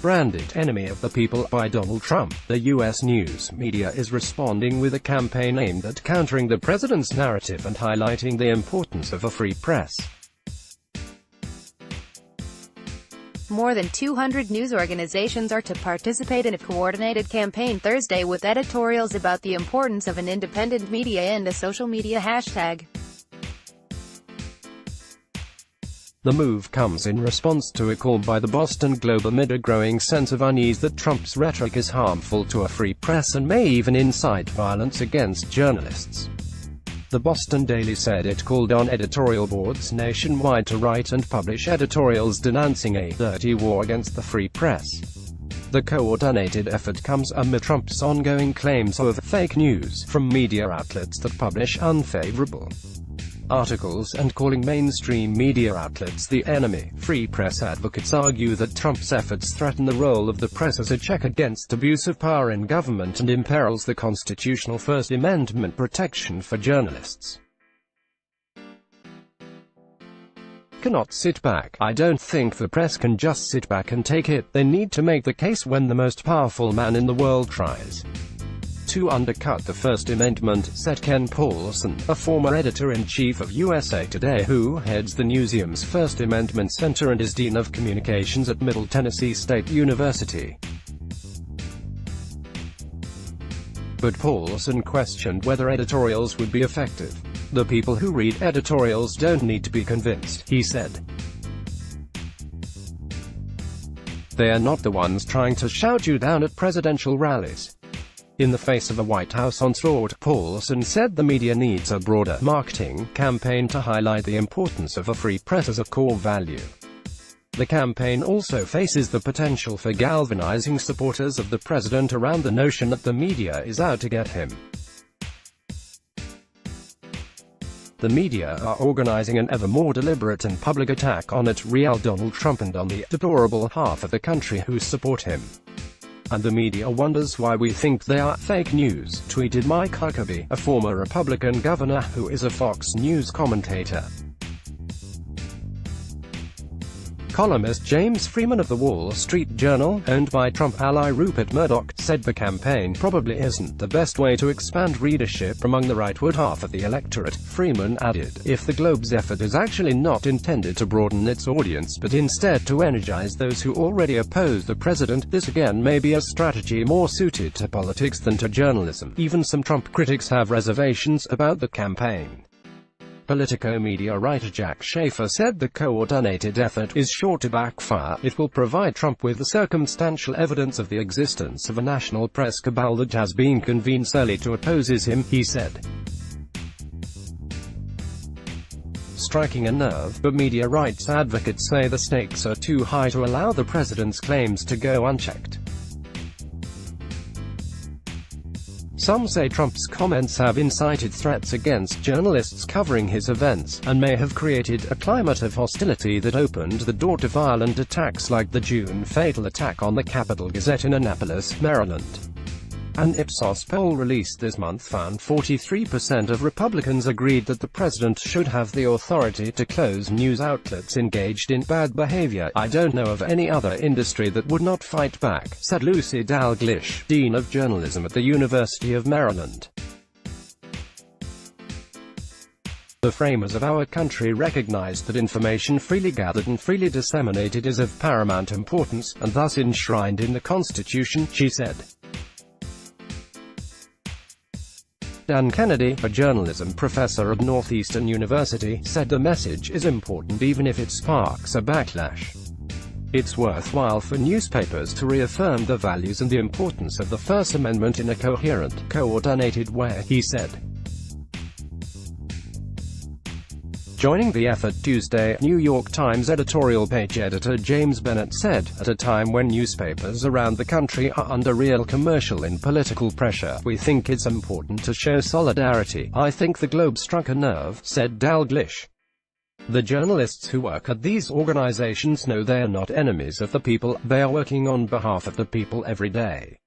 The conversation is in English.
Branded enemy of the people by Donald Trump, the U.S. news media is responding with a campaign aimed at countering the president's narrative and highlighting the importance of a free press. More than 200 news organizations are to participate in a coordinated campaign Thursday with editorials about the importance of an independent media and a social media hashtag. The move comes in response to a call by the Boston Globe amid a growing sense of unease that Trump's rhetoric is harmful to a free press and may even incite violence against journalists. The Boston Daily said it called on editorial boards nationwide to write and publish editorials denouncing a dirty war against the free press. The coordinated effort comes amid Trump's ongoing claims of fake news from media outlets that publish unfavorable articles and calling mainstream media outlets the enemy. Free press advocates argue that Trump's efforts threaten the role of the press as a check against abuse of power in government and imperils the constitutional First Amendment protection for journalists. Cannot sit back. I don't think the press can just sit back and take it. They need to make the case when the most powerful man in the world tries to undercut the First Amendment, said Ken Paulson, a former editor-in-chief of USA Today who heads the newsroom's First Amendment Center and is Dean of Communications at Middle Tennessee State University. But Paulson questioned whether editorials would be effective. The people who read editorials don't need to be convinced, he said. They are not the ones trying to shout you down at presidential rallies. In the face of a White House onslaught, Paulson said the media needs a broader marketing campaign to highlight the importance of a free press as a core value. The campaign also faces the potential for galvanizing supporters of the president around the notion that the media is out to get him. The media are organizing an ever more deliberate and public attack on real Donald Trump and on the deplorable half of the country who support him. And the media wonders why we think they are fake news, tweeted Mike Huckabee, a former Republican governor who is a Fox News commentator. Columnist James Freeman of The Wall Street Journal, owned by Trump ally Rupert Murdoch, said the campaign probably isn't the best way to expand readership among the rightward half of the electorate. Freeman added, if the Globe's effort is actually not intended to broaden its audience but instead to energize those who already oppose the president, this again may be a strategy more suited to politics than to journalism. Even some Trump critics have reservations about the campaign. Politico media writer Jack Schaefer said the coordinated effort is sure to backfire. It will provide Trump with the circumstantial evidence of the existence of a national press cabal that has been convened solely to oppose him, he said. Striking a nerve, but media rights advocates say the stakes are too high to allow the president's claims to go unchecked. Some say Trump's comments have incited threats against journalists covering his events, and may have created a climate of hostility that opened the door to violent attacks like the June fatal attack on the Capitol Gazette in Annapolis, Maryland. An Ipsos poll released this month found 43% of Republicans agreed that the president should have the authority to close news outlets engaged in bad behavior. I don't know of any other industry that would not fight back, said Lucy Dalglish, Dean of Journalism at the University of Maryland. The framers of our country recognized that information freely gathered and freely disseminated is of paramount importance, and thus enshrined in the Constitution, she said. Dan Kennedy, a journalism professor at Northeastern University, said the message is important even if it sparks a backlash. It's worthwhile for newspapers to reaffirm the values and the importance of the First Amendment in a coherent, coordinated way, he said. Joining the effort Tuesday, New York Times editorial page editor James Bennett said, at a time when newspapers around the country are under real commercial and political pressure, we think it's important to show solidarity. I think the Globe struck a nerve, said Dalglish. The journalists who work at these organizations know they are not enemies of the people, they are working on behalf of the people every day.